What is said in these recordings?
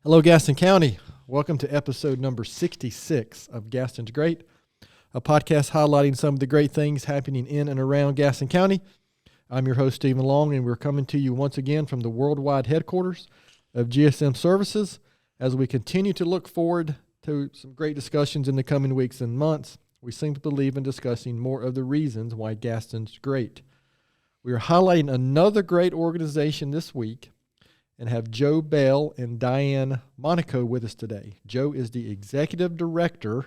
Hello, Gaston County. Welcome to episode number 66 of Gaston's Great, a podcast highlighting some of the great things happening in and around Gaston County. I'm your host, Stephen Long, and we're coming to you once again from the worldwide headquarters of GSM Services as we continue to look forward to some great discussions in the coming weeks and months. We seem to believe in discussing more of the reasons why Gaston's great. We are highlighting another great organization this week and have Joe Bell and Diane Monico with us today. Joe is the executive director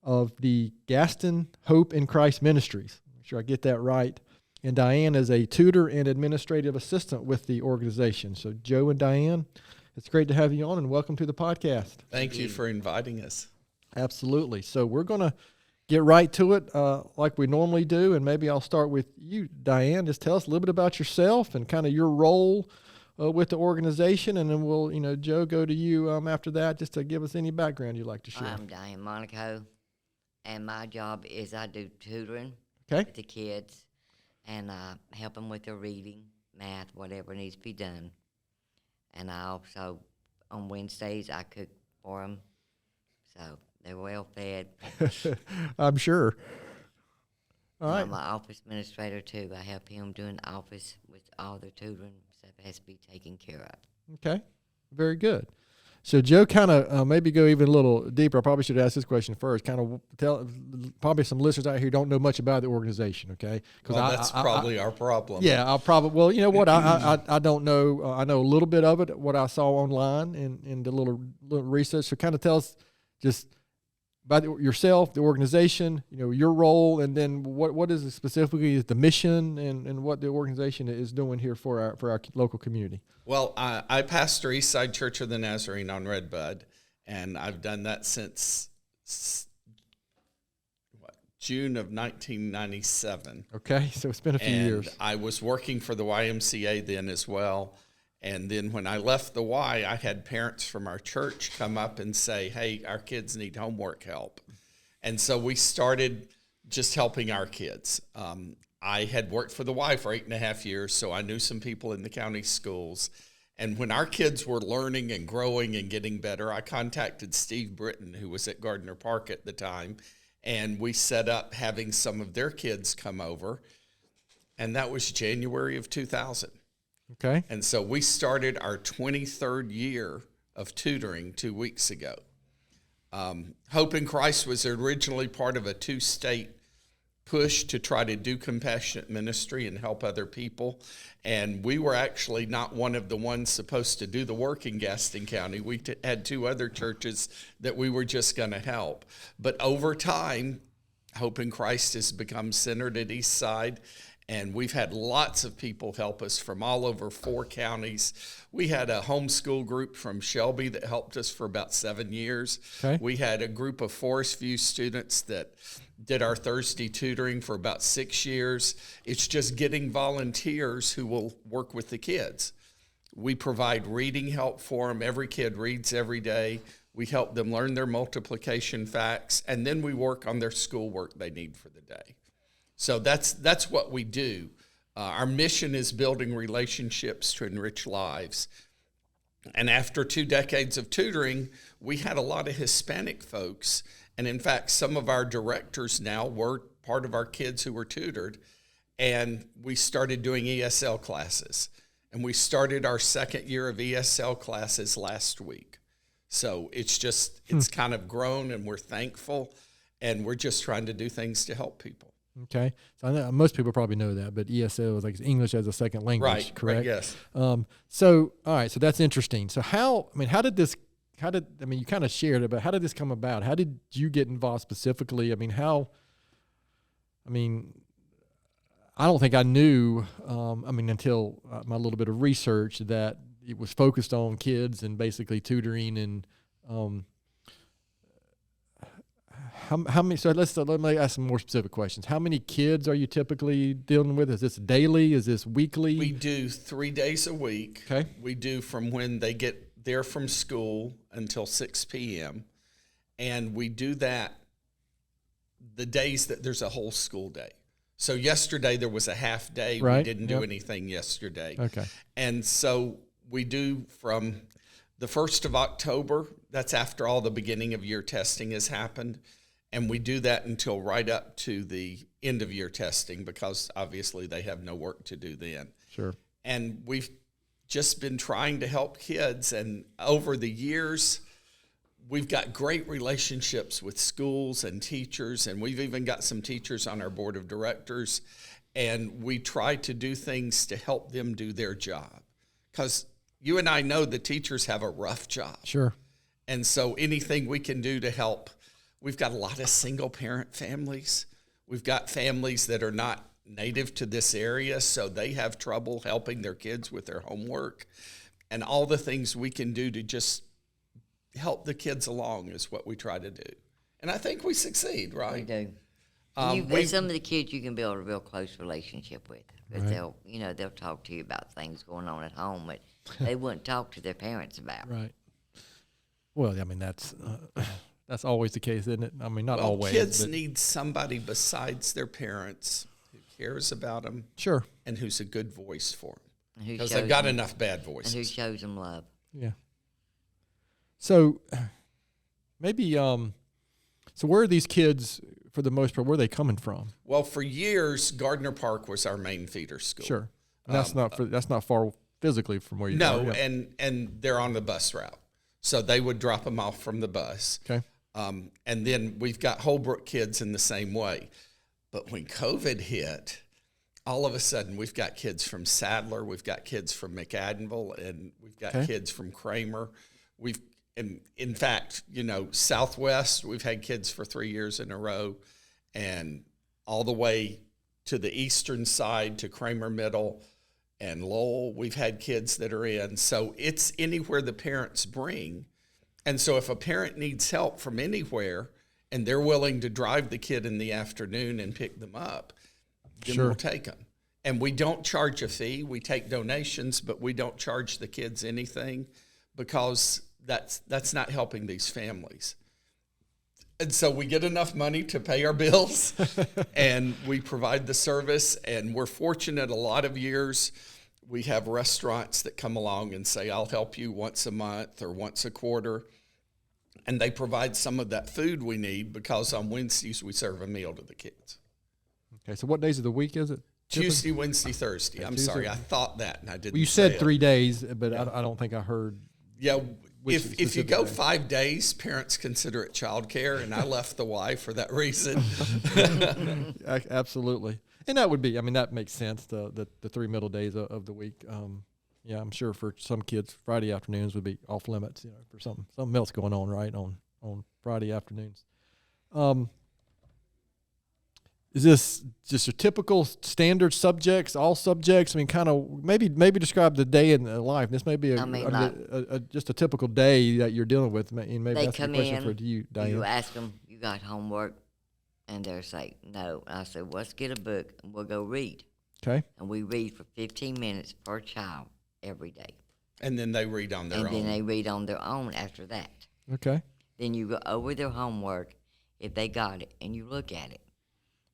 of the Gaston Hope in Christ Ministries. Make sure I get that right. And Diane is a tutor and administrative assistant with the organization. So Joe and Diane, it's great to have you on, and welcome to the podcast. Thank you for inviting us. Absolutely. So we're going to get right to it like we normally do, and maybe I'll start with you, Diane. Just tell us a little bit about yourself and kind of your role with the organization, and then we'll, Joe, go to you after that just to give us any background you'd like to share. I'm Diane Monico, and my job is I do tutoring with the kids, and I help them with their reading, math, whatever needs to be done. And I also, on Wednesdays, I cook for them, so they're well fed. I'm sure. All right. I'm my office administrator, too. I help him doing the office with all the tutoring stuff that has to be taken care of. Okay, very good. So Joe, kind of maybe go even a little deeper. I probably should ask this question first. Kind of tell probably some listeners out here who don't know much about the organization. Okay, because that's probably our problem. Yeah, I'll probably. Well, you know what? I don't know. I know a little bit of it. What I saw online and the little research. So kind of tell us just about yourself, the organization, your role, and then what is it specifically the mission and what the organization is doing here for our local community. Well, I pastor Eastside Church of the Nazarene on Redbud, and I've done that since June of 1997. Okay, so it's been a few years. I was working for the YMCA then as well. And then when I left the Y, I had parents from our church come up and say, hey, our kids need homework help. And so we started just helping our kids. I had worked for the Y for 8.5 years, so I knew some people in the county schools. And when our kids were learning and growing and getting better, I contacted Steve Britton, who was at Gardner Park at the time, and we set up having some of their kids come over. And that was January of 2000. Okay. And so we started our 23rd year of tutoring 2 weeks ago. Hope in Christ was originally part of a 2-state push to try to do compassionate ministry and help other people. And we were actually not one of the ones supposed to do the work in Gaston County. We had 2 other churches that we were just going to help. But over time, Hope in Christ has become centered at Eastside. And we've had lots of people help us from all over 4 counties. We had a homeschool group from Shelby that helped us for about 7 years. Okay. We had a group of Forest View students that did our Thursday tutoring for about 6 years. It's just getting volunteers who will work with the kids. We provide reading help for them. Every kid reads every day. We help them learn their multiplication facts, and then we work on their schoolwork they need for the day. So that's what we do. Our mission is building relationships to enrich lives. And after 2 decades of tutoring, we had a lot of Hispanic folks. And in fact, some of our directors now were part of our kids who were tutored. And we started doing ESL classes. And we started our 2nd year of ESL classes last week. So it's kind of grown, and we're thankful. And we're just trying to do things to help people. Okay, so I know most people probably know that, but ESL is like English as a second language, correct? Right, yes. So, all right, so that's interesting. So you kind of shared it, but how did this come about? How did you get involved specifically? I don't think I knew, until my little bit of research that it was focused on kids and basically tutoring and, How many? So let me ask some more specific questions. How many kids are you typically dealing with? Is this daily? Is this weekly? We do 3 days a week. Okay. We do from when they get there from school until 6 p.m. And we do that the days that there's a whole school day. So yesterday there was a half day. Right. We didn't do anything yesterday. Okay. And so we do from the 1st of October, that's after all the beginning of year testing has happened. And we do that until right up to the end of year testing because obviously they have no work to do then. Sure. And we've just been trying to help kids. And over the years, we've got great relationships with schools and teachers. And we've even got some teachers on our board of directors. And we try to do things to help them do their job. Because you and I know the teachers have a rough job. Sure. And so anything we can do to help. We've got a lot of single-parent families. We've got families that are not native to this area, so they have trouble helping their kids with their homework. And all the things we can do to just help the kids along is what we try to do. And I think we succeed, right? We do. Some of the kids you can build a real close relationship with. But Right. they'll talk to you about things going on at home that they wouldn't talk to their parents about. Right. Well, I mean, that's always the case, isn't it? I mean, not always. Kids need somebody besides their parents who cares about them. Sure. And who's a good voice for them. Who Because shows they've got them- enough bad And who voices. shows them love. Yeah. So maybe, so where are these kids, for the most part, where are they coming from? Well, for years, Gardner Park was our main feeder school. Sure. And that's not far physically from where you No, are. Yeah. and they're on the bus route. So they would drop them off from the bus. Okay. And then we've got Holbrook kids in the same way. But when COVID hit, all of a sudden we've got kids from Sadler, we've got kids from McAdenville, and we've got Okay. kids from Kramer. In fact, Southwest, we've had kids for 3 years in a row, and all the way to the eastern side to Kramer Middle and Lowell, we've had kids that are in. So it's anywhere the parents bring. And so if a parent needs help from anywhere and they're willing to drive the kid in the afternoon and pick them up, then Sure. we'll take them. And we don't charge a fee. We take donations, but we don't charge the kids anything because that's not helping these families. And so we get enough money to pay our bills and we provide the service. And we're fortunate a lot of years we have restaurants that come along and say, I'll help you once a month or once a quarter. And they provide some of that food we need because on Wednesdays we serve a meal to the kids. Okay. So what days of the week is it? Tuesday, Wednesday, Thursday. Okay, I'm Tuesday. sorry, I thought that and I didn't. Well, you say said it. 3 days, but I don't think I heard. Yeah, Which if you specific go day? 5 days, parents consider it childcare, and I left the Y for that reason. Absolutely. And that would be, I mean, that makes sense, the 3 middle days of the week. Yeah, I'm sure for some kids, Friday afternoons would be off limits, for something else going on, right, on Friday afternoons. Is this just your typical standard subjects, all subjects? I mean, kind of maybe describe the day in the life. This may be just a typical day that you're dealing with. Maybe They that's a come question in, for you, Diane. you ask them, you got homework? And they'll say, no. I said, well, let's get a book and we'll go read. Okay. And we read for 15 minutes per child every day. And then they read on their And own. then they read on their own after that. Okay. Then you go over their homework, if they got it, and you look at it.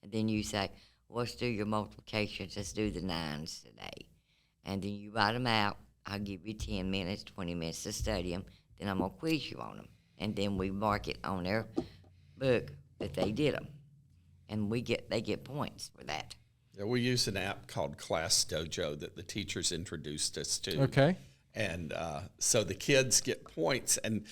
And then you say, well, let's do your multiplications. Let's do the 9s today. And then you write them out. I'll give you 10 minutes, 20 minutes to study them. Then I'm going to quiz you on them. And then we mark it on their book that they did them. And they get points for that. Yeah, we use an app called Class Dojo that the teachers introduced us to. Okay. And so the kids get points. And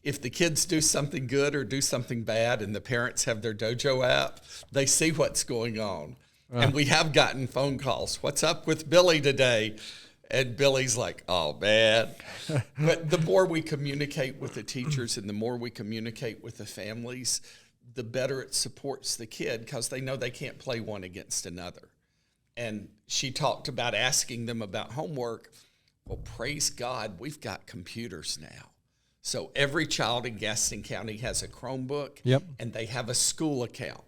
if the kids do something good or do something bad and the parents have their dojo app, they see what's going on. And we have gotten phone calls. What's up with Billy today? And Billy's like, oh, man. But the more we communicate with the teachers and the more we communicate with the families, the better it supports the kid because they know they can't play one against another. And she talked about asking them about homework. Well, praise God, we've got computers now. So every child in Gaston County has a Chromebook, Yep. and they have a school account.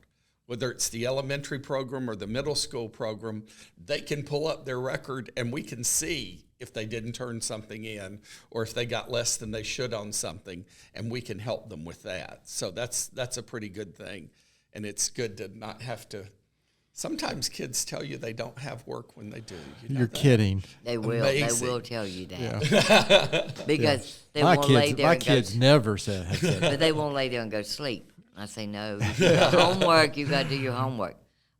Whether it's the elementary program or the middle school program, they can pull up their record, and we can see if they didn't turn something in or if they got less than they should on something, and we can help them with that. So that's a pretty good thing, and it's good to not have to Sometimes kids tell you they don't have work when they do. You know You're that? kidding. They will. Amazing. They will tell you that. Yeah. Because they My won't lay kids, there my and kids go, never have said that. but they won't lay there and go to sleep. I say, no, you got homework, you got to do your homework.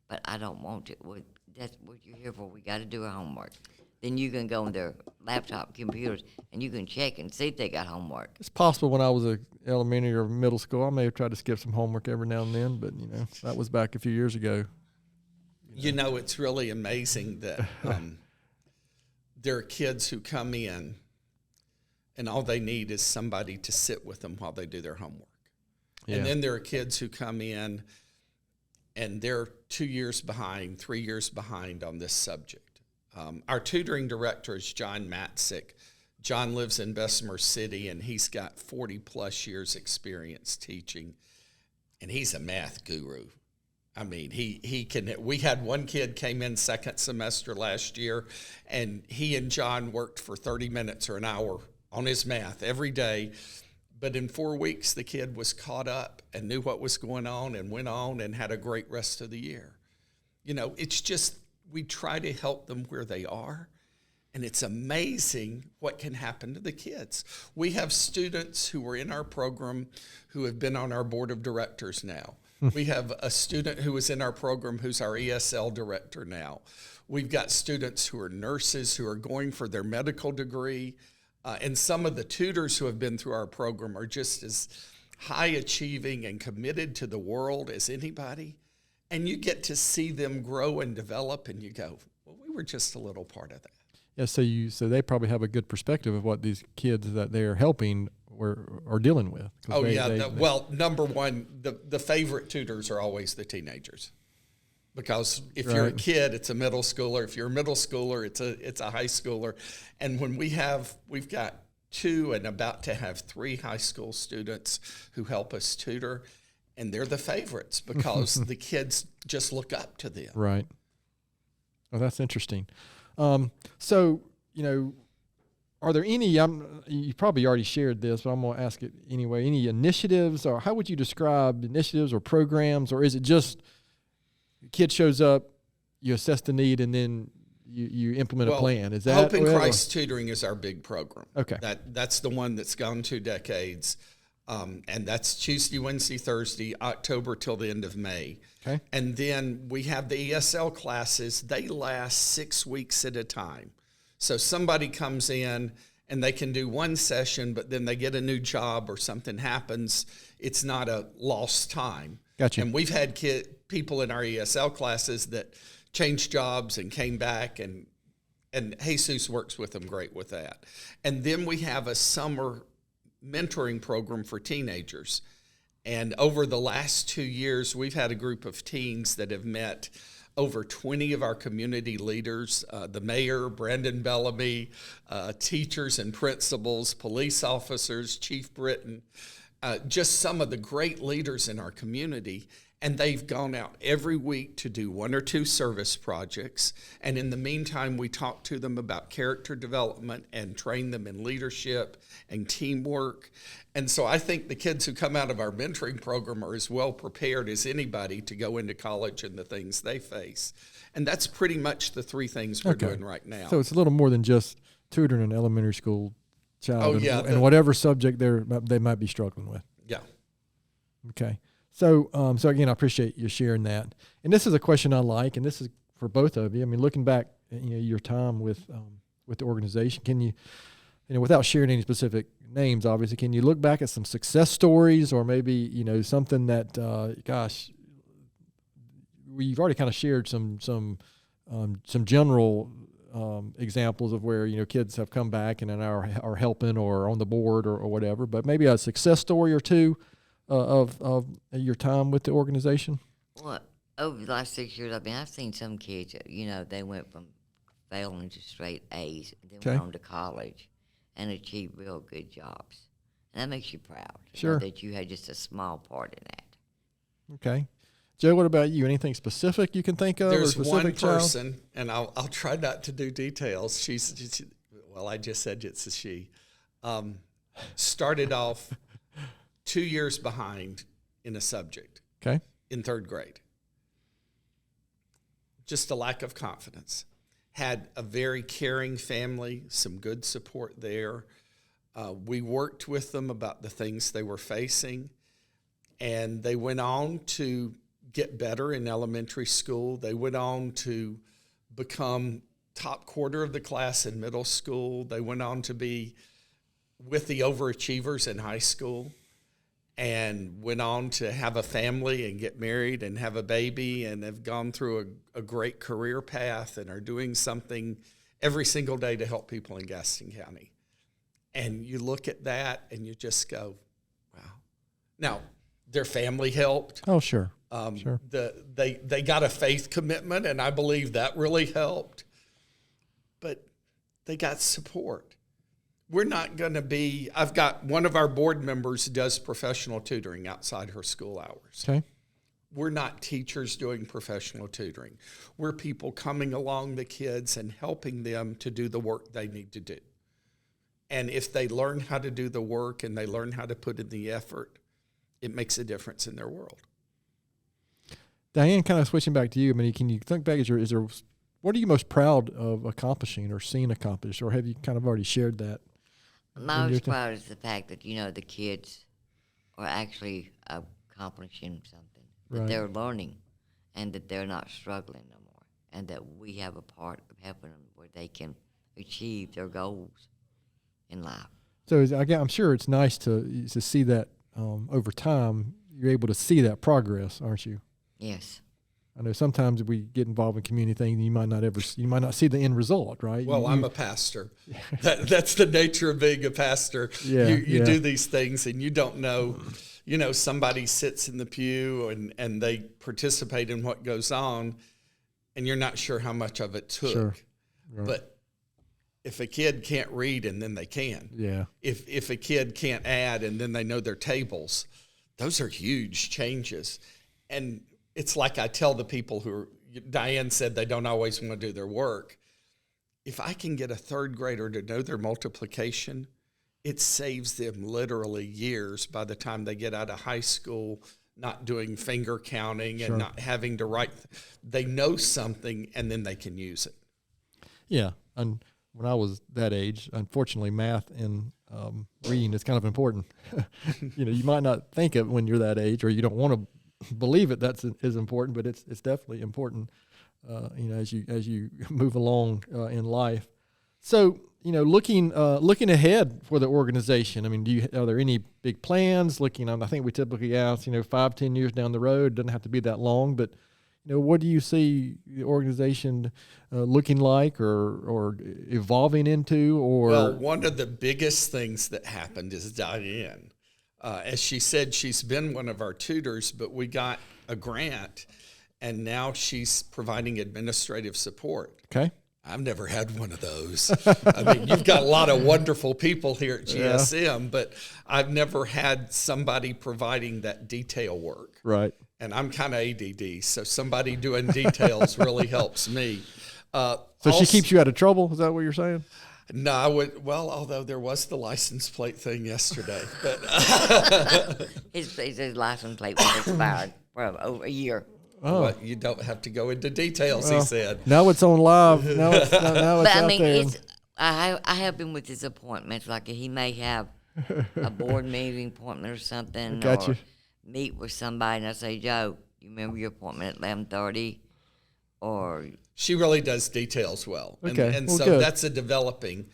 But I don't want to. Well, that's what you're here for. We got to do our homework. Then you can go on their laptop computers and you can check and see if they got homework. It's possible when I was a elementary or middle school, I may have tried to skip some homework every now and then, but that was back a few years ago. It's really amazing that there are kids who come in and all they need is somebody to sit with them while they do their homework. Yeah. And then there are kids who come in and they're 2 years behind, 3 years behind on this subject. Our tutoring director is John Matzik. John lives in Bessemer City, and he's got 40-plus years experience teaching, and he's a math guru. I mean, he can. We had one kid came in second semester last year, and he and John worked for 30 minutes or an hour on his math every day. But in 4 weeks, the kid was caught up and knew what was going on and went on and had a great rest of the year. It's just we try to help them where they are, and it's amazing what can happen to the kids. We have students who were in our program who have been on our board of directors now. We have a student who was in our program who's our ESL director now. We've got students who are nurses who are going for their medical degree. And some of the tutors who have been through our program are just as high achieving and committed to the world as anybody. And you get to see them grow and develop, and you go, well, we were just a little part of that. Yeah, so they probably have a good perspective of what these kids that they are helping are dealing with. Well, number one, the favorite tutors are always the teenagers. Because if you're a kid, it's a middle schooler. If you're a middle schooler, it's a high schooler. And when we've got 2 and about to have 3 high school students who help us tutor, and they're the favorites because the kids just look up to them. Right. Oh, that's interesting. So, are there any, you probably already shared this, but I'm going to ask it anyway, any initiatives, or how would you describe initiatives or programs, or is it just kid shows up, you assess the need, and then you implement a plan? Is that Hope in Christ Tutoring is our big program. Okay. That's the one that's gone 2 decades. And that's Tuesday, Wednesday, Thursday, October till the end of May. Okay. And then we have the ESL classes. They last 6 weeks at a time. So somebody comes in and they can do one session, but then they get a new job or something happens. It's not a lost time. Gotcha. And we've had people in our ESL classes that changed jobs and came back, and Jesus works with them great with that. And then we have a summer mentoring program for teenagers. And over the last 2 years, we've had a group of teens that have met over 20 of our community leaders, the mayor, Brandon Bellamy, teachers and principals, police officers, Chief Britton, just some of the great leaders in our community. And they've gone out every week to do 1 or 2 service projects. And in the meantime, we talk to them about character development and train them in leadership and teamwork. And so I think the kids who come out of our mentoring program are as well prepared as anybody to go into college and the things they face. And that's pretty much the 3 things we're doing right now. So it's a little more than just tutoring an elementary school child and whatever subject they might be struggling with. Yeah. Okay. So again, I appreciate you sharing that. And this is a question I like, and this is for both of you. I mean, looking back, your time with the organization, can you, without sharing any specific names, obviously, can you look back at some success stories, or maybe something that, we've already kind of shared some general examples of where kids have come back and are helping or on the board or whatever, but maybe a success story or two of your time with the organization? Well, over the last 6 years, I've seen some kids, they went from failing to straight A's, and then went on to college and achieved real good jobs. And that makes you proud. Sure. That you had just a small part in that. Okay. Joe, what about you? Anything specific you can think of? There's or specific one person, and I'll try not to do details. She's I just said it's a she. Started off 2 years behind in a subject. Okay. In 3rd grade. just a lack of confidence. Had a very caring family, some good support there. We worked with them about the things they were facing, and they went on to get better in elementary school. They went on to become top quarter of the class in middle school. They went on to be with the overachievers in high school, and went on to have a family and get married and have a baby, and have gone through a great career path and are doing something every single day to help people in Gaston County. And you look at that and you just go, wow. Now, their family helped. Oh, sure. Sure. They got a faith commitment, and I believe that really helped. But they got support. We're not going to be, I've got one of our board members does professional tutoring outside her school hours. Okay. We're not teachers doing professional tutoring. We're people coming along the kids and helping them to do the work they need to do. And if they learn how to do the work and they learn how to put in the effort, it makes a difference in their world. Diane, kind of switching back to you, I mean, can you think back, what are you most proud of accomplishing or seeing accomplished, or have you kind of already shared that? Most proud is the fact that, the kids are actually accomplishing something, that Right. they're learning, and that they're not struggling no more, and that we have a part of helping them where they can achieve their goals in life. So I'm sure it's nice to see that over time. You're able to see that progress, aren't you? Yes. I know sometimes we get involved in community things and you might not see the end result, right? Well, I'm a pastor. That's the nature of being a pastor. Yeah, you do these things and you don't know, somebody sits in the pew and they participate in what goes on, and you're not sure how much of it took. Sure. Right. But if a kid can't read and then they can. Yeah. If a kid can't add and then they know their tables, those are huge changes. And it's like I tell the people Diane said they don't always want to do their work. If I can get a third grader to know their multiplication, it saves them literally years by the time they get out of high school, not doing finger counting and not having to write. They know something and then they can use it. Yeah. And when I was that age, unfortunately, math and reading is kind of important. You might not think of when you're that age, or you don't want to believe it is important, but it's definitely important, as you move along in life. So, looking ahead for the organization, I mean, are there any big plans? I think we typically ask, 5-10 years down the road. It doesn't have to be that long, but what do you see the organization looking like or evolving into? Well, one of the biggest things that happened is Diane. As she said, she's been one of our tutors, but we got a grant, and now she's providing administrative support. Okay. I've never had one of those. I mean, you've got a lot of wonderful people here at GSM, but I've never had somebody providing that detail work. Right. And I'm kind of ADD, so somebody doing details really helps me. So she keeps you out of trouble? Is that what you're saying? No, I would. Well, although there was the license plate thing yesterday, but his license plate was expired for over a year. Oh, well, you don't have to go into details. He said. Now it's on live. Now it's But out there. I help him with his appointments. Like he may have a board meeting appointment or something, Got or you. meet with somebody, and I say, Joe, you remember your appointment at 11:30, or. She really does details well. Okay. And Well, so good. that's a developing.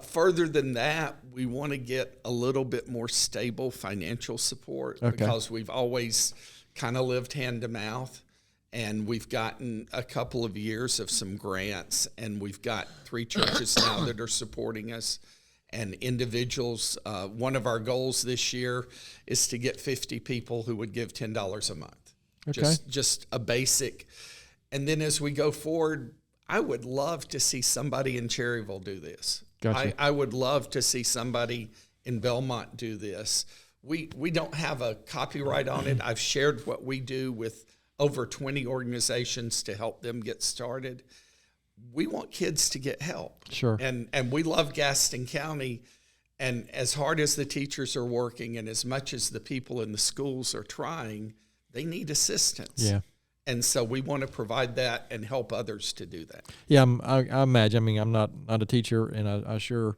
Further than that, we want to get a little bit more stable financial support because we've always kind of lived hand to mouth, and we've gotten a couple of years of some grants, and we've got 3 churches now that are supporting us, and individuals. One of our goals this year is to get 50 people who would give $10 a month. Okay. Just a basic. And then as we go forward, I would love to see somebody in Cherryville do this. Gotcha. I would love to see somebody in Belmont do this. We don't have a copyright on it. I've shared what we do with over 20 organizations to help them get started. We want kids to get help. Sure. And we love Gaston County. And as hard as the teachers are working and as much as the people in the schools are trying, they need assistance. Yeah. And so we want to provide that and help others to do that. Yeah, I imagine. I mean, I'm not a teacher, and I sure,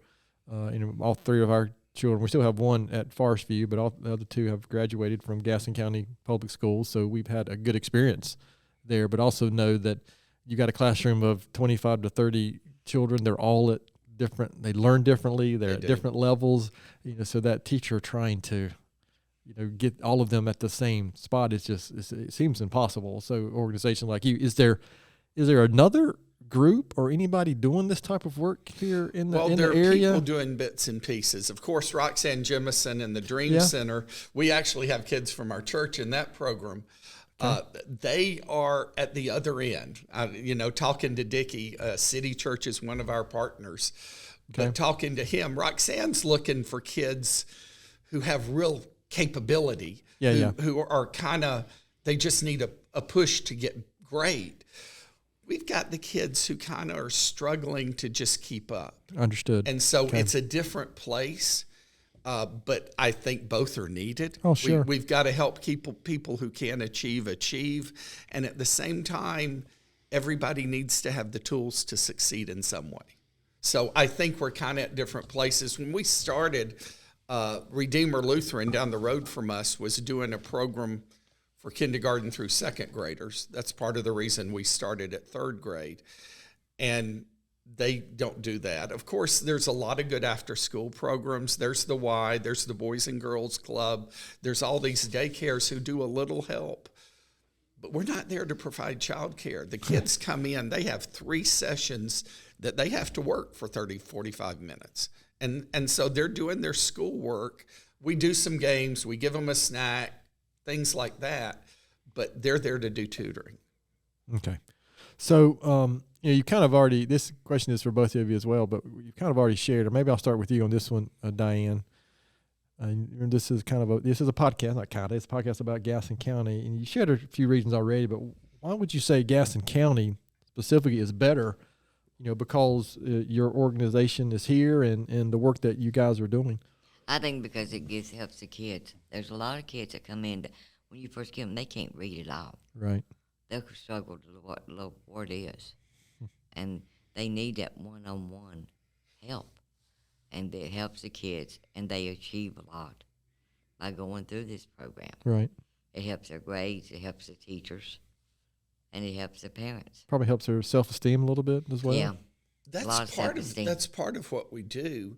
all three of our children, we still have one at Forest View, but all the other two have graduated from Gaston County Public Schools, so we've had a good experience there, but also know that you got a classroom of 25 to 30 children. They're all at different, they learn differently, they're at different levels, so that teacher trying to, get all of them at the same spot is just, it seems impossible. So organization like you, is there another group or anybody doing this type of work here in the area? Well, there are people doing bits and pieces. Of course, Roxanne Jemison and the Dream Center, we actually have kids from our church in that program. Okay. They are at the other end, talking to Dickie. City Church is one of our partners. Okay. But talking to him, Roxanne's looking for kids who have real capability, who are kind of, they just need a push to get great. We've got the kids who kind of are struggling to just keep up. Understood. And so it's a different place, but I think both are needed. Oh, sure. We've got to help people who can achieve. And at the same time, everybody needs to have the tools to succeed in some way. So I think we're kind of at different places. When we started, Redeemer Lutheran down the road from us was doing a program for kindergarten through second graders. That's part of the reason we started at third grade. And they don't do that. Of course, there's a lot of good after-school programs. There's the Y, there's the Boys and Girls Club. There's all these daycares who do a little help. But we're not there to provide childcare. The kids come in, they have 3 sessions that they have to work for 30, 45 minutes. And so they're doing their schoolwork. We do some games, we give them a snack, things like that, but they're there to do tutoring. Okay. So, you kind of already, this question is for both of you as well, but you kind of already shared, or maybe I'll start with you on this one, Diane. This is a podcast, it's a podcast about Gaston County, and you shared a few reasons already, but why would you say Gaston County specifically is better, because your organization is here and the work that you guys are doing? I think because it helps the kids. There's a lot of kids that come in that when you first get them, they can't read at all. Right. They'll struggle to what word is. And they need that one-on-one help. And it helps the kids, and they achieve a lot by going through this program. Right. It helps their grades, it helps the teachers, and it helps the parents. Probably helps their self-esteem a little bit as well. Yeah. That's part of what we do.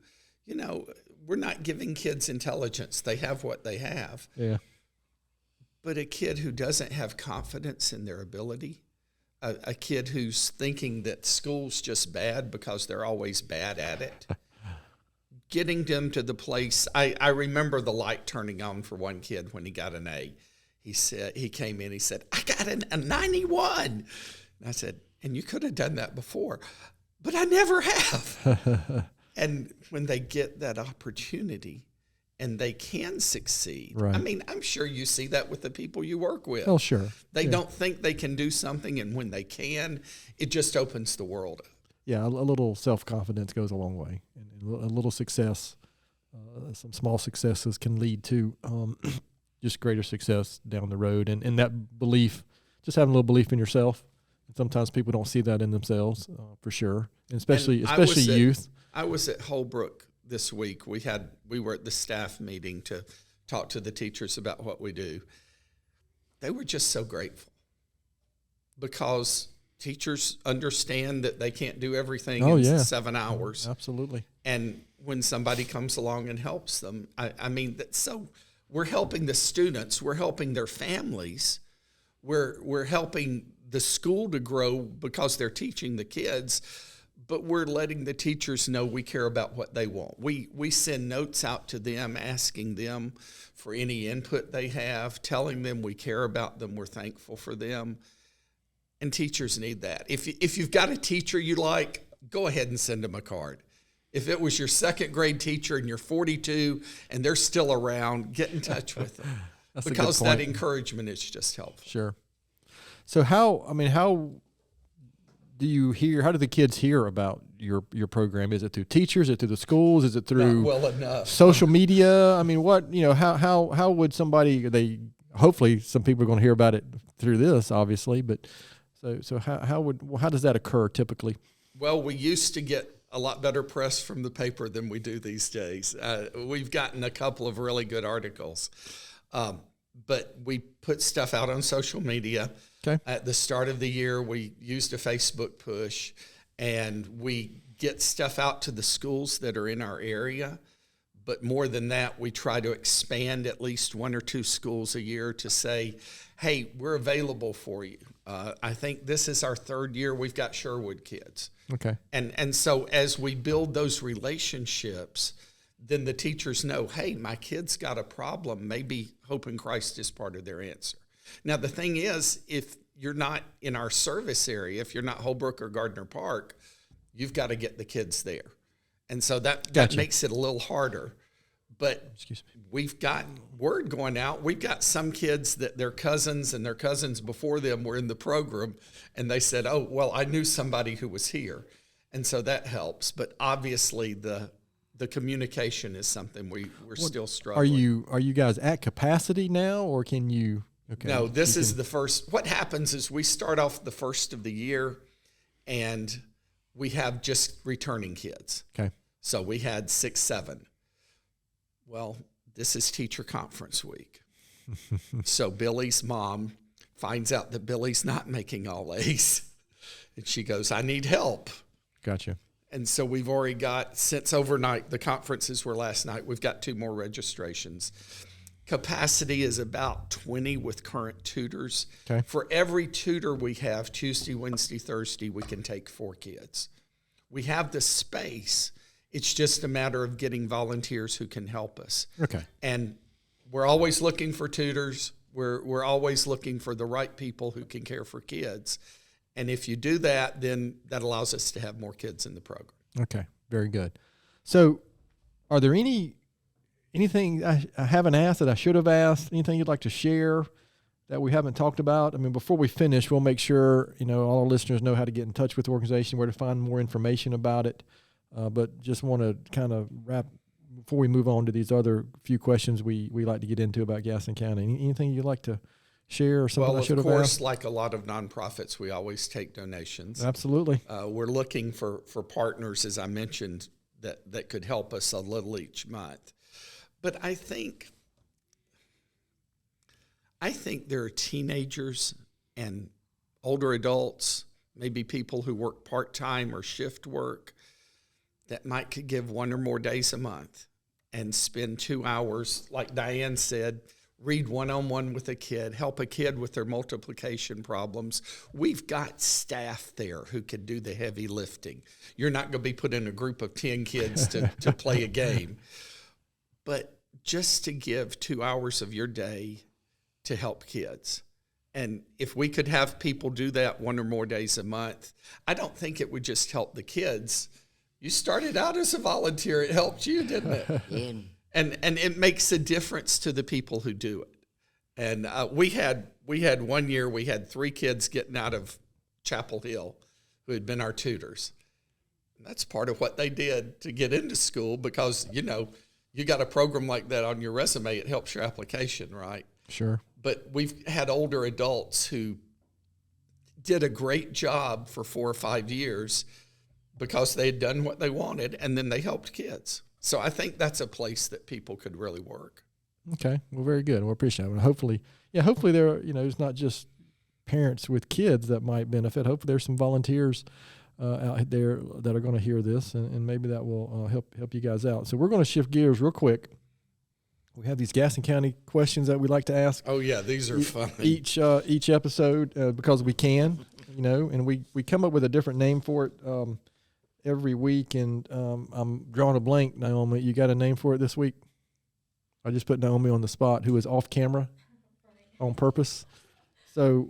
We're not giving kids intelligence. They have what they have. Yeah. But a kid who doesn't have confidence in their ability, a kid who's thinking that school's just bad because they're always bad at it, getting them to the place. I remember the light turning on for one kid when he got an A. He came in, he said, I got a 91. And I said, and you could have done that before, but I never have. And when they get that opportunity and they can succeed, right. I mean, I'm sure you see that with the people you work with. Oh, sure. They don't think they can do something, and when they can, it just opens the world up. Yeah, a little self-confidence goes a long way. And a little success, some small successes can lead to just greater success down the road. And that belief, just having a little belief in yourself. And sometimes people don't see that in themselves, for sure, and especially youth. I was at Holbrook this week. We were at the staff meeting to talk to the teachers about what we do. They were just so grateful because teachers understand that they can't do everything in 7 hours. Absolutely. And when somebody comes along and helps them, so we're helping the students, we're helping their families, we're helping the school to grow because they're teaching the kids, but we're letting the teachers know we care about what they want. We send notes out to them asking them for any input they have, telling them we care about them, we're thankful for them. And teachers need that. If you've got a teacher you like, go ahead and send them a card. If it was your second grade teacher and you're 42 and they're still around, get in touch with them. Because that encouragement is just helpful. Sure. So how do the kids hear about your program? Is it through teachers? Is it through the schools? Is it through not well enough. Social media? I mean, how would somebody, hopefully some people are going to hear about it through this, obviously. But so how does that occur typically? Well, we used to get a lot better press from the paper than we do these days. We've gotten a couple of really good articles, but we put stuff out on social media. Okay. At the start of the year, we used a Facebook push, and we get stuff out to the schools that are in our area. But more than that, we try to expand at least 1 or 2 schools a year to say, hey, we're available for you. I think this is our 3rd year we've got Sherwood kids. Okay. And so as we build those relationships, then the teachers know, hey, my kid's got a problem. Maybe Hope in Christ is part of their answer. Now, the thing is, if you're not in our service area, if you're not Holbrook or Gardner Park, you've got to get the kids there. And so that makes it a little harder. But we've got word going out. We've got some kids that their cousins and their cousins before them were in the program, and they said, oh, well, I knew somebody who was here. And so that helps. But obviously the communication is something we're still struggling. Are you guys at capacity now, or can you? Okay. No, this is the first. What happens is we start off the first of the year, and we have just returning kids. Okay. So we had 6, 7. Well, this is teacher conference week. So Billy's mom finds out that Billy's not making all A's. And she goes, I need help. Gotcha. And so we've already got, since overnight, the conferences were last night, we've got 2 more registrations. Capacity is about 20 with current tutors. Okay. For every tutor we have, Tuesday, Wednesday, Thursday, we can take 4 kids. We have the space. It's just a matter of getting volunteers who can help us. Okay. And we're always looking for tutors. We're always looking for the right people who can care for kids. And if you do that, then that allows us to have more kids in the program. Okay. Very good. So are there anything I haven't asked that I should have asked? Anything you'd like to share that we haven't talked about? I mean, before we finish, we'll make sure, all our listeners know how to get in touch with the organization, where to find more information about it. But just want to kind of wrap before we move on to these other few questions we like to get into about Gaston County. Anything you'd like to share or something I should have asked? Well, of course, like a lot of nonprofits, we always take donations. Absolutely. We're looking for partners, as I mentioned, that could help us a little each month. But I think there are teenagers and older adults, maybe people who work part-time or shift work, that could give 1 or more days a month and spend 2 hours, like Diane said, read one-on-one with a kid, help a kid with their multiplication problems. We've got staff there who can do the heavy lifting. You're not going to be put in a group of 10 kids to play a game. But just to give 2 hours of your day to help kids. And if we could have people do that 1 or more days a month, I don't think it would just help the kids. You started out as a volunteer. It helped you, didn't it? Yeah. And it makes a difference to the people who do it. And we had 1 year, we had 3 kids getting out of Chapel Hill who had been our tutors. And that's part of what they did to get into school because, you got a program like that on your resume, it helps your application, right? Sure. But we've had older adults who did a great job for 4 or 5 years because they had done what they wanted, and then they helped kids. So I think that's a place that people could really work. Okay. Well, very good. Well, appreciate it. Well, hopefully there, it's not just parents with kids that might benefit. Hopefully there's some volunteers out there that are going to hear this, and maybe that will help you guys out. So we're going to shift gears real quick. We have these Gaston County questions that we like to ask. Oh yeah, these are fun. Each episode because we can, and we come up with a different name for it every week. And I'm drawing a blank. Naomi, you got a name for it this week? I just put Naomi on the spot, who is off camera on purpose. So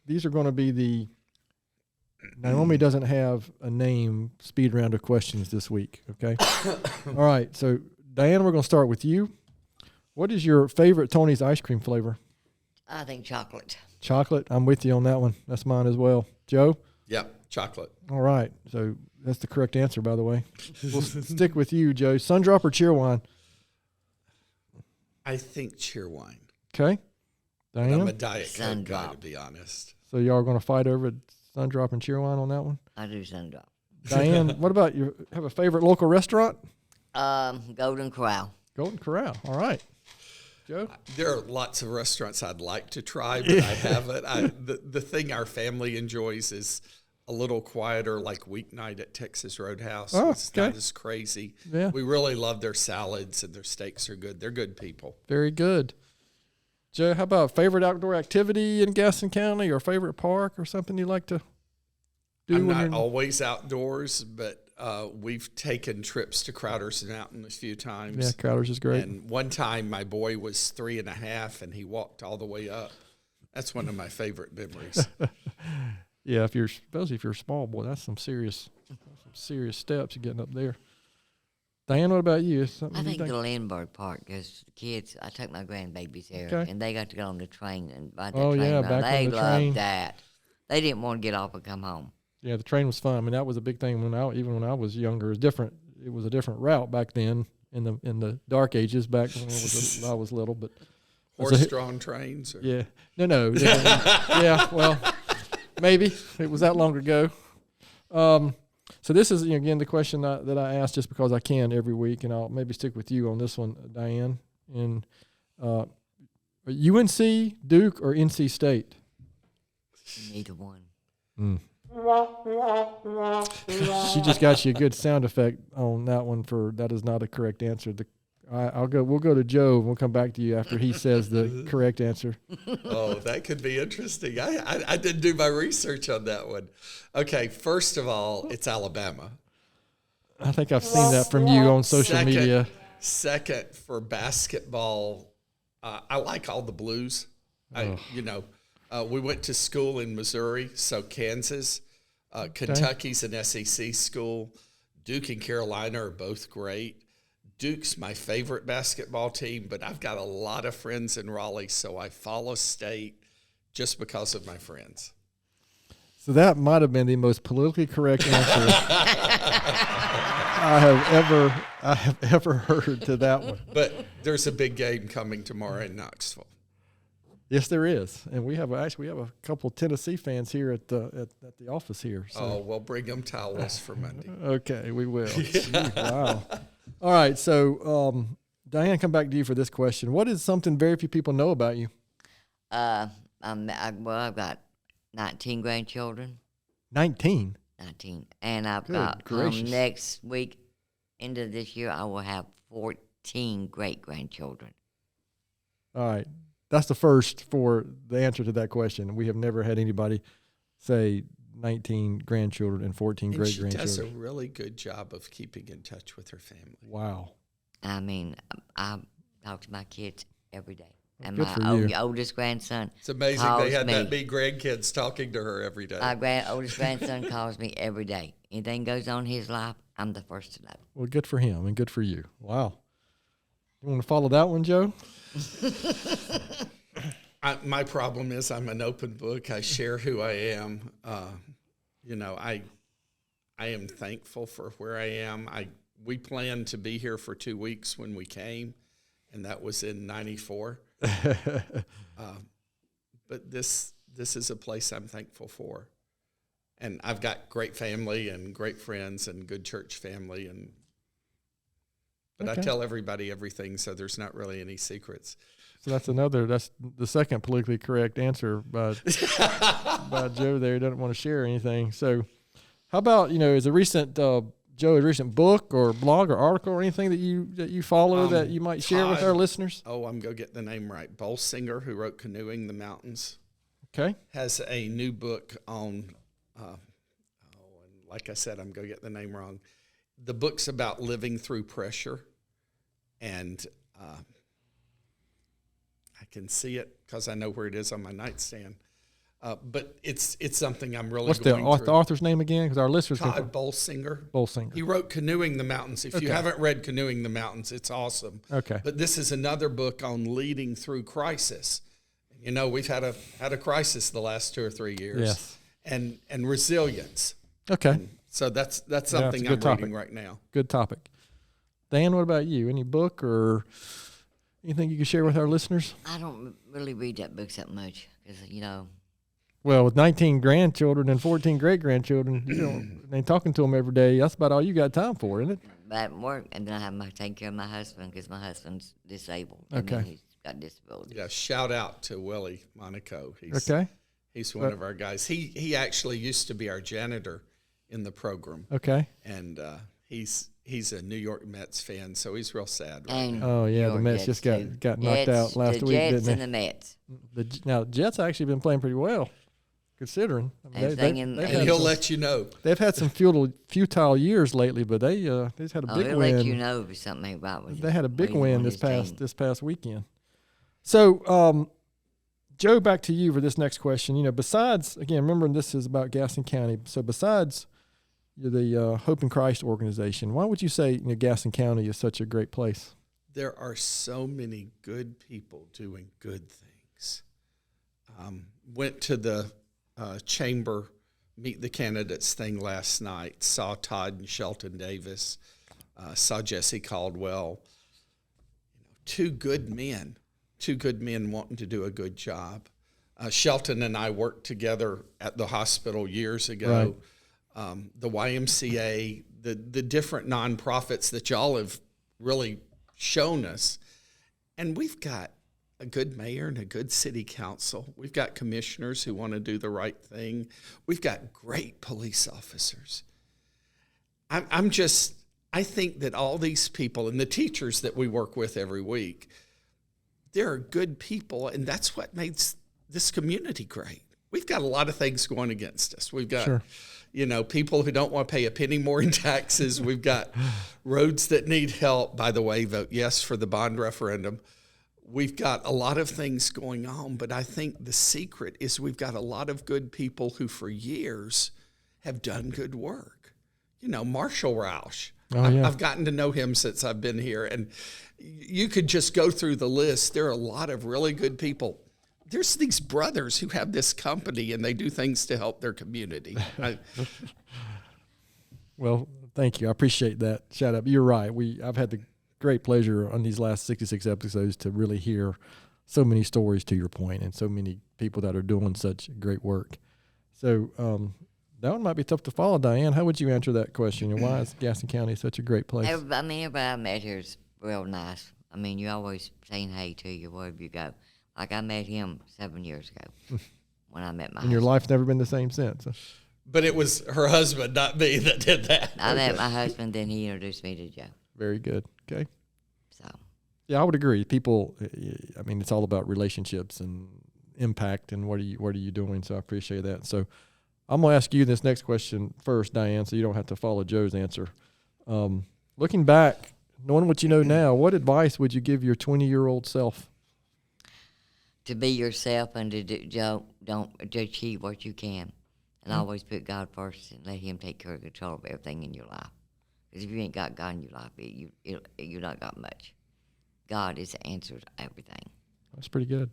these are going to be the. Naomi doesn't have a name speed round of questions this week, okay? All right, so Diane, we're going to start with you. What is your favorite Tony's ice cream flavor? I think chocolate. Chocolate? I'm with you on that one. That's mine as well. Joe? Yep, chocolate. All right, so that's the correct answer, by the way. We'll stick with you, Joe. Sundrop or Cheerwine? I think Cheerwine. Okay. But I'm Diane? a Diet Coke guy, to Sundrop. be honest. So y'all are going to fight over Sundrop and Cheerwine on that one? I do Sundrop. Diane, what about you? Have a favorite local restaurant? Golden Corral. Golden Corral. All right. Joe? There are lots of restaurants I'd like to try, but I haven't. The thing our family enjoys is a little quieter, like weeknight at Texas Roadhouse. Oh, It's not okay. as crazy. Yeah. We really love their salads, and their steaks are good. They're good people. Very good. Joe, how about favorite outdoor activity in Gaston County or favorite park or something you like to do? I'm when not you're- always outdoors, but we've taken trips to Crowder's Mountain a few times. Yeah, Crowder's is great. And one time my boy was 3.5 and he walked all the way up. That's one of my favorite memories. Yeah, especially if you're a small boy, that's some serious steps you're getting up there. Diane, what about you? Something I you think the Lindbergh Park, because the kids, I took my grandbabies there, Okay. and they got to go on the train and ride that Oh, train yeah, around. back on They the loved train. that. They didn't want to get off and come home. Yeah, the train was fun. I mean, that was a big thing even when I was younger. It was different. It was a different route back then in the dark ages back when I was little. But Horse-drawn trains? Or? yeah, no, yeah. Well, maybe it was that long ago. So this is again the question that I ask just because I can every week, and I'll maybe stick with you on this one, Diane. And UNC, Duke, or NC State? Neither one. She just got you a good sound effect on that one. That is not a correct answer. We'll go to Joe. We'll come back to you after he says the correct answer. Oh, that could be interesting. I didn't do my research on that one. Okay, first of all, it's Alabama. I think I've seen that from you on social media. Second, for basketball, I like all the Blues. We went to school in Missouri, so Kansas. Kentucky's an SEC school. Duke and Carolina are both great. Duke's my favorite basketball team, but I've got a lot of friends in Raleigh, so I follow State just because of my friends. So that might have been the most politically correct answer I have ever heard to that one. But there's a big game coming tomorrow in Knoxville. Yes, there is, and we have a couple Tennessee fans here at the office here. So. Oh, we'll bring them towels for Monday. Okay, we will. Gee, wow. All right, so Diane, come back to you for this question. What is something very few people know about you? I've got 19 grandchildren. 19. 19. And I've Good got gracious. next week, end of this year, I will have 14 great-grandchildren. All right. That's the first for the answer to that question. We have never had anybody say 19 grandchildren and 14 And she does a great-grandchildren. really good job of keeping in touch with her family. Wow. I mean, I talk to my kids every day. And Good my for you. oldest grandson It's amazing calls they had me. that many grandkids talking to her every day. My oldest grandson calls me every day. Anything goes on in his life, I'm the first to know. Well, good for him and good for you. Wow. You want to follow that one, Joe? My problem is I'm an open book. I share who I am. I am thankful for where I am. We planned to be here for 2 weeks when we came, and that was in '94. But this is a place I'm thankful for, and I've got great family and great friends and good church family, but Okay. I tell everybody everything, so there's not really any secrets. So that's the second politically correct answer by Joe there. He doesn't want to share anything. So how about, is a recent, Joe, a recent book or blog or article or anything that you follow that you might share with our listeners? Oh, I'm going to get the name right. Bolsinger, who wrote Canoeing the Mountains, Okay. has a new book on, and like I said, I'm going to get the name wrong. The book's about living through pressure, and I can see it because I know where it is on my nightstand. But it's something I'm really What's the going through. author's name again? Because our listeners can Todd Bolsinger. Bolsinger. He wrote Canoeing the Mountains. If you Okay. haven't read Canoeing the Mountains, it's awesome. Okay. But this is another book on leading through crisis. We've had a crisis the last 2 or 3 years. Yes. And resilience. Okay. So that's a something good I'm topic. reading right now. Good topic. Dan, what about you? Any book or Anything you can share with our listeners? I don't really read that book that much because, Well, with 19 grandchildren and 14 great-grandchildren, and talking to them every day, that's about all you got time for, isn't it? at work, and then I have to take care of my husband because my husband's disabled. And Okay. then he's got disabilities. Yeah, shout out to Willie Monico. Okay. He's one of our guys. He actually used to be our janitor in the program, Okay. and he's a New York Mets fan, so he's real sad right And now. Oh, yeah, the your Mets Jets, just too. got knocked Jets, out last the week, Jets didn't and they? the Mets. Now, the Jets actually been playing pretty well, considering. I mean, Everything in- they've And had he'll some- let you know. They've had some futile years lately, but they just had a big He'll win. let you know if something about with They had a big where you win want this his team. past weekend. So, Joe, back to you for this next question. Besides, again, remember this is about Gaston County. So, besides the Hope in Christ organization, why would you say Gaston County is such a great place? There are so many good people doing good things. Went to the chamber meet the candidates thing last night. Saw Todd and Shelton Davis. Saw Jesse Caldwell. Two good men wanting to do a good job. Shelton and I worked together at the hospital years ago. The YMCA, the different nonprofits that y'all have really shown us. And we've got a good mayor and a good city council. We've got commissioners who want to do the right thing. We've got great police officers. I think that all these people and the teachers that we work with every week, they're good people, and that's what makes this community great. We've got a lot of things going against us. We've got, Sure. People who don't want to pay a penny more in taxes. We've got roads that need help. By the way, vote yes for the bond referendum. We've got a lot of things going on, but I think the secret is we've got a lot of good people who for years have done good work. Marshall Roush. Oh, yeah. I've gotten to know him since I've been here, and you could just go through the list. There are a lot of really good people. There's these brothers who have this company, and they do things to help their community. Well, thank you. I appreciate that shout out. You're right. I've had the great pleasure on these last 66 episodes to really hear so many stories, to your point, and so many people that are doing such great work. So that one might be tough to follow, Diane. How would you answer that question? And why is Gaston County such a great place? Everybody I met here is real nice. You always saying hey to you wherever you go. Like I met him 7 years ago when I met my And your husband. life's never been the same since. But it was her husband, not me, that did that. I met my husband, then he introduced me to Joe. Very good. Okay. So Yeah, I would agree. People, it's all about relationships and impact and what are you doing. So I appreciate that. So I'm going to ask you this next question first, Diane, so you don't have to follow Joe's answer. Looking back, knowing what you know now, what advice would you give your 20-year-old self? to be yourself and don't to achieve what you can, and always put God first and let Him take care of control of everything in your life. Because if you ain't got God in your life, you not got much. God is the answer to everything. That's pretty good.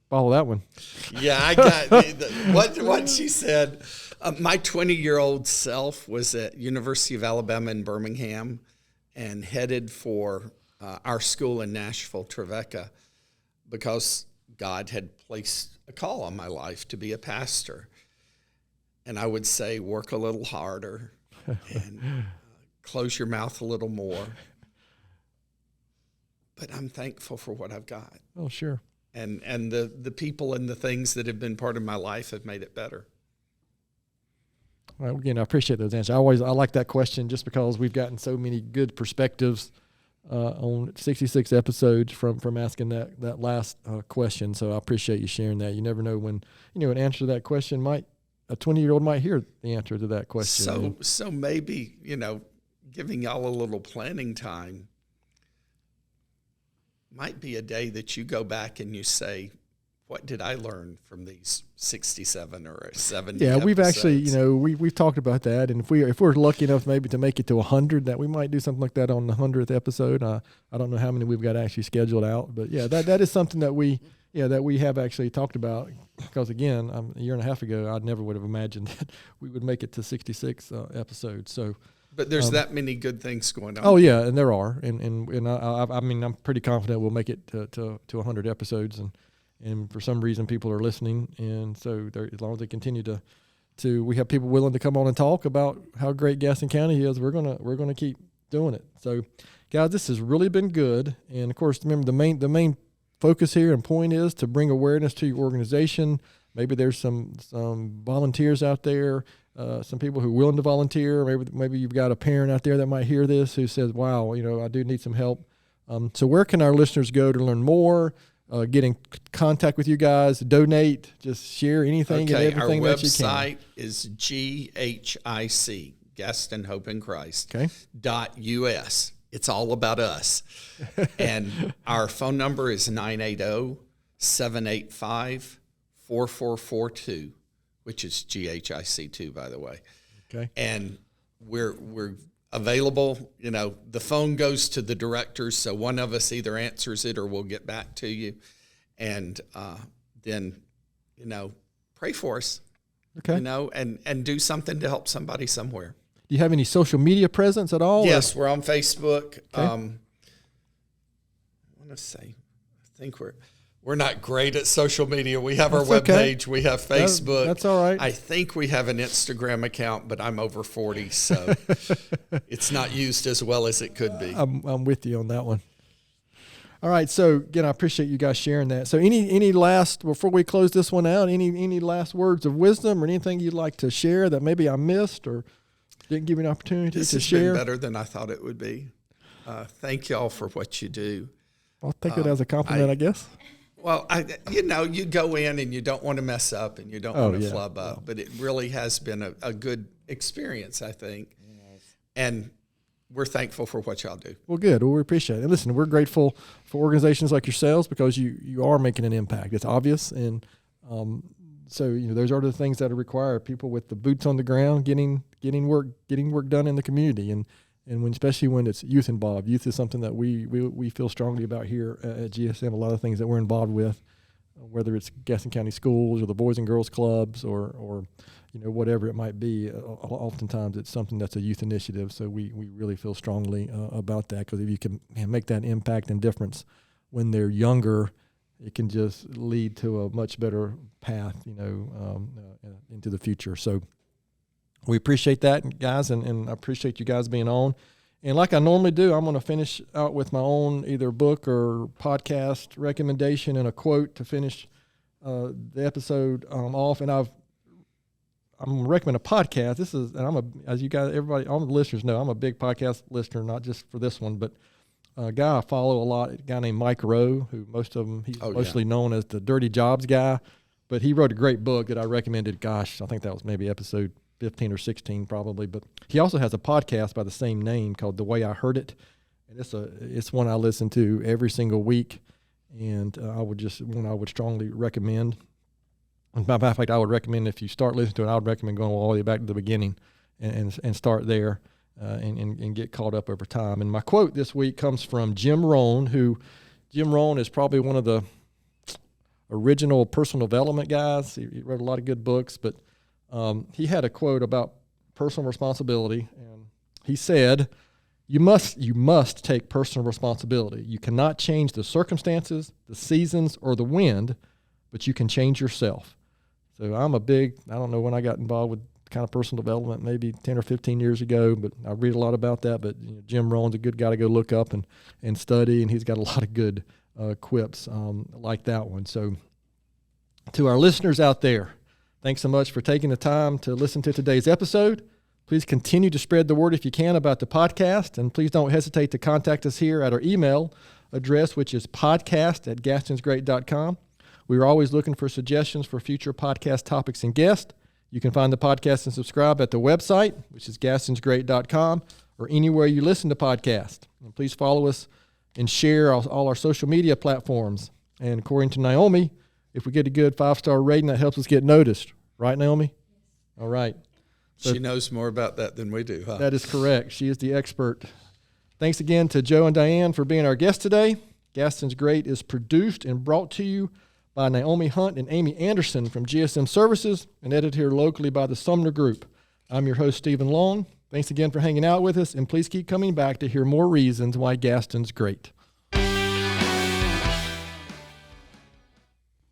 Follow that one. Yeah, I got what she said. My 20-year-old self was at University of Alabama in Birmingham and headed for our school in Nashville, Trevecca, because God had placed a call on my life to be a pastor. And I would say, work a little harder and close your mouth a little more. But I'm thankful for what I've got. Oh, sure. And the people and the things that have been part of my life have made it better. Well, again, I appreciate those answers. I like that question just because we've gotten so many good perspectives on 66 episodes from asking that last question. So I appreciate you sharing that. You never know when, an answer to that question a 20-year-old might hear the answer to that question. So maybe, giving y'all a little planning time might be a day that you go back and you say, what did I learn from these 67 or 70 Yeah, we've episodes? actually, we've talked about that, and if we're lucky enough maybe to make it to 100, that we might do something like that on the 100th episode. I don't know how many we've got actually scheduled out, but yeah, that is something that we have actually talked about. Because again, a year and a half ago, I never would have imagined that we would make it to 66 episodes. So But there's that many good things going on. Oh yeah, and there are, and I mean, I'm pretty confident we'll make it to 100 episodes, and for some reason people are listening, and so as long as they continue to we have people willing to come on and talk about how great Gaston County is, we're gonna keep doing it. So, guys, this has really been good, and of course, remember the main focus here and point is to bring awareness to your organization. Maybe there's some volunteers out there. Some people who are willing to volunteer. Maybe you've got a parent out there that might hear this who says, wow, I do need some help. So where can our listeners go to learn more, get in contact with you guys, donate, just share anything and everything that you can? Our website is GHIC, Gaston Hope in Christ, .us. It's all about us. And our phone number is 980-785-4442. Which is GHIC too, by the way. Okay. And we're available. The phone goes to the directors, so one of us either answers it or we'll get back to you. And then, pray for us. Okay. And do something to help somebody somewhere. Do you have any social media presence at all? Yes, we're on Facebook. Okay. I want to say, I think we're not great at social media. We have our webpage. We have Facebook. That's all right. I think we have an Instagram account, but I'm over 40, so it's not used as well as it could be. I'm with you on that one. All right. So again, I appreciate you guys sharing that. So any last, before we close this one out, any last words of wisdom or anything you'd like to share that maybe I missed or didn't give you an opportunity to share? This has been better than I thought it would be. Thank y'all for what you do. I'll take it as a compliment, I guess. Well, you go in and you don't want to mess up and you don't want to flub up, but it really has been a good experience, I think. Yes. And we're thankful for what y'all do. Well, good. Well, we appreciate it. And listen, we're grateful for organizations like yourselves because you are making an impact. It's obvious. And so those are the things that are required. People with the boots on the ground, getting work done in the community. And especially when it's youth involved. Youth is something that we feel strongly about here at GSM. A lot of things that we're involved with, whether it's Gaston County Schools or the Boys and Girls Clubs or whatever it might be. Oftentimes it's something that's a youth initiative. So we really feel strongly about that because if you can make that impact and difference when they're younger, it can just lead to a much better path, into the future. So. We appreciate that, guys, and I appreciate you guys being on. And like I normally do, I'm going to finish out with my own either book or podcast recommendation and a quote to finish the episode off. And I'm going to recommend a podcast. As you guys, everybody, all the listeners know, I'm a big podcast listener, not just for this one, but a guy I follow a lot, a guy named Mike Rowe, who he's mostly known as the Dirty Jobs guy. But he wrote a great book that I recommended. Gosh, I think that was maybe episode 15 or 16 probably, but he also has a podcast by the same name called The Way I Heard It, and it's one I listen to every single week, and I would strongly recommend. As a matter of fact, I would recommend if you start listening to it, I would recommend going all the way back to the beginning and start there and get caught up over time. And my quote this week comes from Jim Rohn, Jim Rohn is probably one of the original personal development guys. He wrote a lot of good books, but he had a quote about personal responsibility, and he said, you must take personal responsibility. You cannot change the circumstances, the seasons, or the wind, but you can change yourself. So I don't know when I got involved with kind of personal development, maybe 10 or 15 years ago, but I read a lot about that. But Jim Rohn's a good guy to go look up and study, and he's got a lot of good quips like that one. So to our listeners out there, thanks so much for taking the time to listen to today's episode. Please continue to spread the word if you can about the podcast, and please don't hesitate to contact us here at our email address, which is podcast@gastonsgreat.com. We are always looking for suggestions for future podcast topics and guests. You can find the podcast and subscribe at the website, which is gastonsgreat.com, or anywhere you listen to podcasts. And please follow us and share all our social media platforms. And according to Naomi, if we get a good 5-star rating, that helps us get noticed. Right, Naomi? All right. So she knows more about that than we do, huh? That is correct. She is the expert. Thanks again to Joe and Diane for being our guests today. Gaston's Great is produced and brought to you by Naomi Hunt and Amy Anderson from GSM Services and edited here locally by the Sumner Group. I'm your host, Stephen Long. Thanks again for hanging out with us, and please keep coming back to hear more reasons why Gaston's great.